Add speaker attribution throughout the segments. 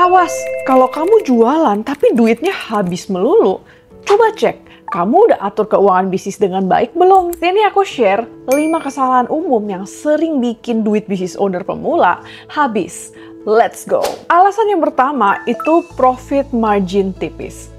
Speaker 1: Awas, kalau kamu jualan tapi duitnya habis melulu, coba cek, kamu udah atur keuangan bisnis dengan baik belum? Sini aku share 5 kesalahan umum yang sering bikin duit bisnis owner pemula habis. Let's go! Alasan yang pertama itu profit margin tipis.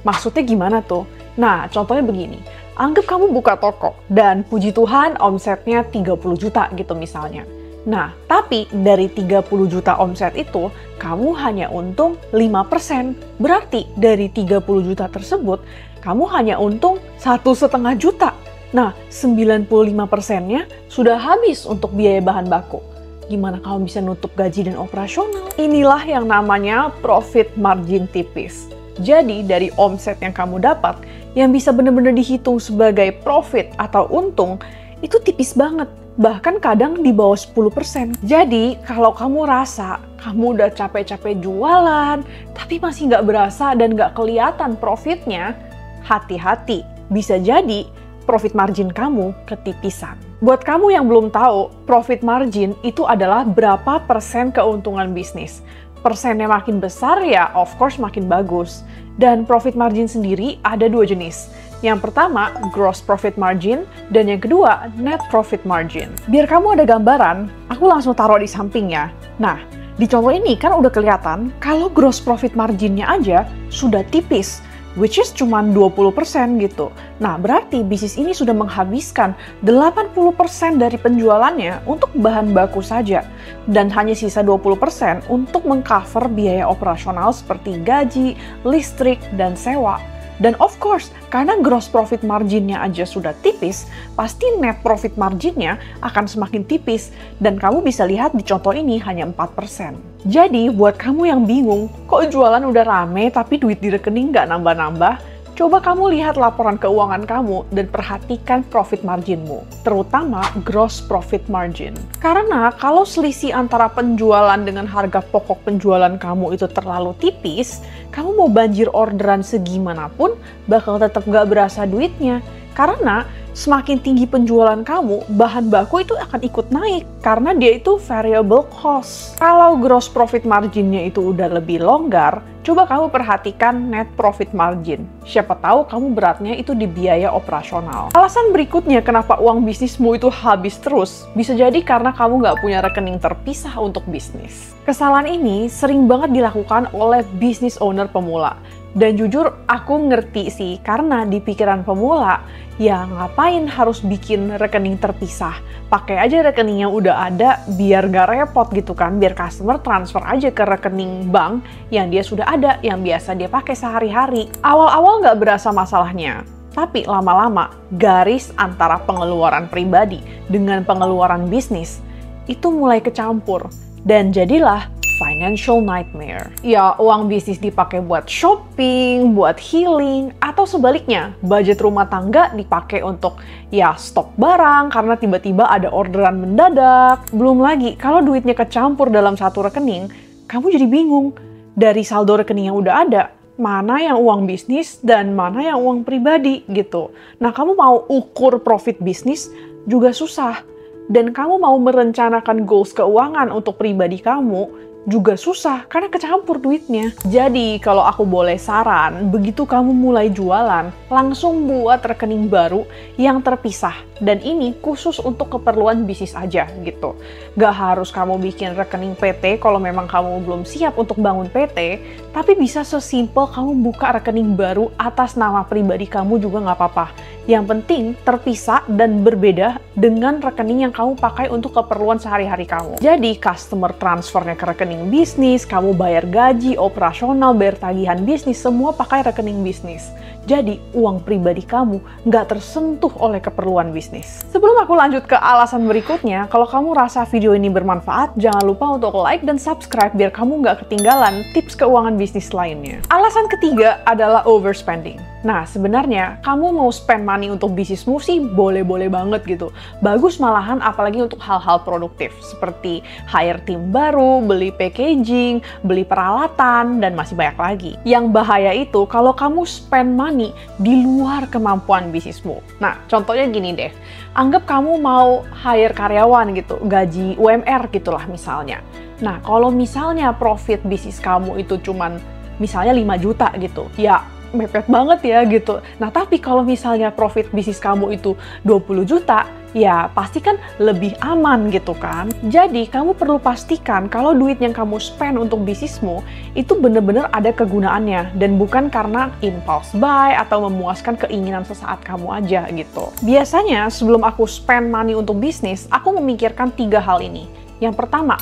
Speaker 1: Maksudnya gimana tuh? Nah, contohnya begini. Anggap kamu buka toko dan puji Tuhan omsetnya 30 juta gitu misalnya. Nah, tapi dari 30 juta omset itu, kamu hanya untung 5%. Berarti dari 30 juta tersebut, kamu hanya untung 1,5 juta. Nah, 95%-nya sudah habis untuk biaya bahan baku. Gimana kamu bisa nutup gaji dan operasional? Inilah yang namanya profit margin tipis. Jadi, dari omset yang kamu dapat, yang bisa benar-benar dihitung sebagai profit atau untung, itu tipis banget. Bahkan kadang di bawah 10%. Jadi, kalau kamu rasa kamu udah capek-capek jualan, tapi masih nggak berasa dan nggak kelihatan profitnya, hati-hati. Bisa jadi profit margin kamu ketipisan. Buat kamu yang belum tahu, profit margin itu adalah berapa persen keuntungan bisnis. Persennya makin besar ya, of course makin bagus. Dan profit margin sendiri ada 2 jenis. Yang pertama, gross profit margin, dan yang kedua, net profit margin. Biar kamu ada gambaran, aku langsung taruh di samping ya. Nah, di contoh ini kan udah kelihatan kalau gross profit marginnya aja sudah tipis, which is cuma 20% gitu. Nah, berarti bisnis ini sudah menghabiskan 80% dari penjualannya untuk bahan baku saja. Dan hanya sisa 20% untuk mengcover biaya operasional seperti gaji, listrik, dan sewa. Dan of course, karena gross profit marginnya aja sudah tipis, pasti net profit marginnya akan semakin tipis. Dan kamu bisa lihat di contoh ini hanya 4%. Jadi, buat kamu yang bingung, kok jualan udah rame tapi duit di rekening nggak nambah-nambah? Coba kamu lihat laporan keuangan kamu dan perhatikan profit marginmu, terutama gross profit margin. Karena kalau selisih antara penjualan dengan harga pokok penjualan kamu itu terlalu tipis, kamu mau banjir orderan segimanapun bakal tetap nggak berasa duitnya. Karena semakin tinggi penjualan kamu, bahan baku itu akan ikut naik karena dia itu variable cost. Kalau gross profit marginnya itu udah lebih longgar, coba kamu perhatikan net profit margin. Siapa tahu kamu beratnya itu di biaya operasional. Alasan berikutnya kenapa uang bisnismu itu habis terus, bisa jadi karena kamu nggak punya rekening terpisah untuk bisnis. Kesalahan ini sering banget dilakukan oleh business owner pemula. Dan jujur, aku ngerti sih, karena di pikiran pemula, ya ngapain harus bikin rekening terpisah? Pakai aja rekening yang udah ada, biar gak repot gitu kan, biar customer transfer aja ke rekening bank yang dia sudah ada, yang biasa dia pakai sehari-hari. Awal-awal gak berasa masalahnya, tapi lama-lama garis antara pengeluaran pribadi dengan pengeluaran bisnis itu mulai kecampur, dan jadilah financial nightmare. Ya, uang bisnis dipakai buat shopping, buat healing, atau sebaliknya, budget rumah tangga dipakai untuk ya stok barang karena tiba-tiba ada orderan mendadak. Belum lagi, kalau duitnya kecampur dalam satu rekening, kamu jadi bingung. Dari saldo rekening yang udah ada, mana yang uang bisnis dan mana yang uang pribadi gitu. Nah, kamu mau ukur profit bisnis juga susah. Dan kamu mau merencanakan goals keuangan untuk pribadi kamu juga susah karena kecampur duitnya. Jadi kalau aku boleh saran, begitu kamu mulai jualan, langsung buat rekening baru yang terpisah. Dan ini khusus untuk keperluan bisnis aja gitu. Gak harus kamu bikin rekening PT kalau memang kamu belum siap untuk bangun PT, tapi bisa sesimpel kamu buka rekening baru atas nama pribadi kamu juga gak apa-apa. Yang penting terpisah dan berbeda dengan rekening yang kamu pakai untuk keperluan sehari-hari kamu. Jadi customer transfernya ke rekening bisnis, kamu bayar gaji, operasional, bayar tagihan bisnis, semua pakai rekening bisnis. Jadi uang pribadi kamu nggak tersentuh oleh keperluan bisnis. Sebelum aku lanjut ke alasan berikutnya, kalau kamu rasa video ini bermanfaat, jangan lupa untuk like dan subscribe biar kamu nggak ketinggalan tips keuangan bisnis lainnya. Alasan ketiga adalah overspending. Nah, sebenarnya kamu mau spend money untuk bisnismu sih boleh-boleh banget gitu. Bagus malahan apalagi untuk hal-hal produktif seperti hire tim baru, beli packaging, beli peralatan, dan masih banyak lagi. Yang bahaya itu kalau kamu spend money di luar kemampuan bisnismu. Nah, contohnya gini deh. Anggap kamu mau hire karyawan gitu, gaji UMR gitulah misalnya. Nah, kalau misalnya profit bisnis kamu itu cuman misalnya 5 juta gitu, ya mepet banget ya gitu. Nah, tapi kalau misalnya profit bisnis kamu itu 20 juta, ya pasti kan lebih aman gitu kan. Jadi, kamu perlu pastikan kalau duit yang kamu spend untuk bisnismu itu bener-bener ada kegunaannya dan bukan karena impulse buy atau memuaskan keinginan sesaat kamu aja gitu. Biasanya, sebelum aku spend money untuk bisnis, aku memikirkan 3 hal ini. Yang pertama,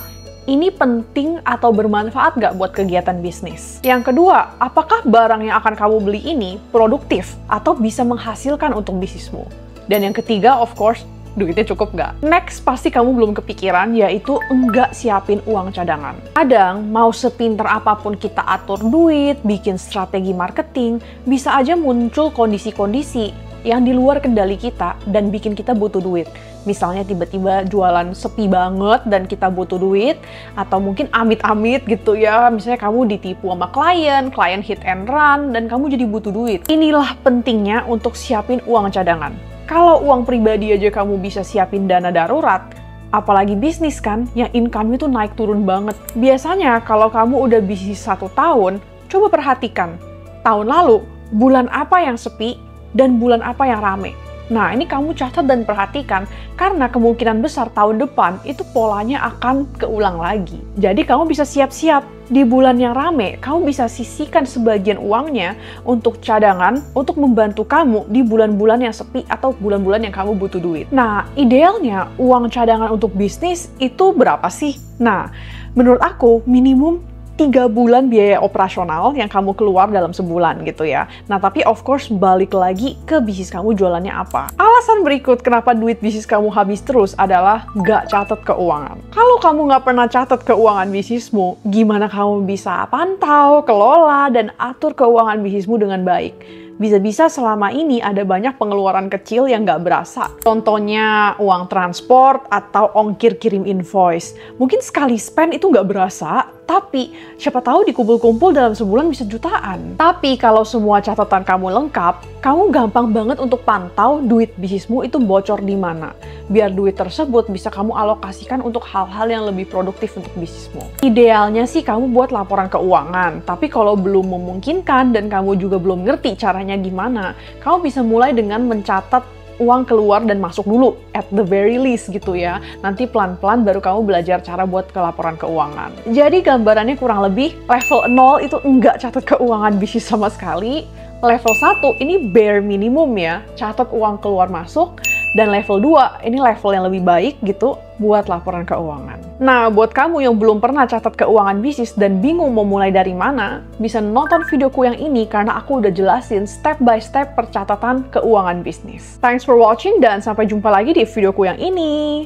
Speaker 1: ini penting atau bermanfaat nggak buat kegiatan bisnis? Yang kedua, apakah barang yang akan kamu beli ini produktif atau bisa menghasilkan untuk bisnismu? Dan yang ketiga, of course, duitnya cukup nggak? Next, pasti kamu belum kepikiran, yaitu enggak siapin uang cadangan. Kadang, mau sepinter apapun kita atur duit, bikin strategi marketing, bisa aja muncul kondisi-kondisi yang di luar kendali kita dan bikin kita butuh duit. Misalnya tiba-tiba jualan sepi banget dan kita butuh duit, atau mungkin amit-amit gitu ya, misalnya kamu ditipu sama klien hit and run, dan kamu jadi butuh duit. Inilah pentingnya untuk siapin uang cadangan. Kalau uang pribadi aja kamu bisa siapin dana darurat, apalagi bisnis kan, yang income itu naik turun banget. Biasanya kalau kamu udah bisnis 1 tahun, coba perhatikan, tahun lalu, bulan apa yang sepi, dan bulan apa yang rame. Nah, ini kamu catat dan perhatikan, karena kemungkinan besar tahun depan itu polanya akan keulang lagi. Jadi kamu bisa siap-siap, di bulan yang rame, kamu bisa sisihkan sebagian uangnya untuk cadangan, untuk membantu kamu di bulan-bulan yang sepi atau bulan-bulan yang kamu butuh duit. Nah, idealnya uang cadangan untuk bisnis itu berapa sih? Nah, menurut aku minimum 3 bulan biaya operasional yang kamu keluar dalam sebulan gitu ya. Nah, tapi of course balik lagi ke bisnis kamu jualannya apa. Alasan berikut kenapa duit bisnis kamu habis terus adalah nggak catat keuangan. Kalau kamu nggak pernah catat keuangan bisnismu, gimana kamu bisa pantau, kelola, dan atur keuangan bisnismu dengan baik? Bisa-bisa selama ini ada banyak pengeluaran kecil yang nggak berasa. Contohnya uang transport atau ongkir kirim invoice. Mungkin sekali spend itu nggak berasa, tapi siapa tahu dikumpul-kumpul dalam sebulan bisa jutaan. Tapi kalau semua catatan kamu lengkap, kamu gampang banget untuk pantau duit bisnismu itu bocor di mana. Biar duit tersebut bisa kamu alokasikan untuk hal-hal yang lebih produktif untuk bisnismu. Idealnya sih kamu buat laporan keuangan, tapi kalau belum memungkinkan dan kamu juga belum ngerti caranya gimana, kamu bisa mulai dengan mencatat uang keluar dan masuk dulu, at the very least gitu ya. Nanti pelan-pelan baru kamu belajar cara buat ke laporan keuangan. Jadi gambarannya kurang lebih, level 0 itu enggak catat keuangan bisnis sama sekali. Level 1 ini bare minimum ya, catat uang keluar masuk. Dan level 2, ini level yang lebih baik gitu, buat laporan keuangan. Nah, buat kamu yang belum pernah catat keuangan bisnis dan bingung mau mulai dari mana, bisa nonton videoku yang ini karena aku udah jelasin step by step percatatan keuangan bisnis. Thanks for watching dan sampai jumpa lagi di videoku yang ini.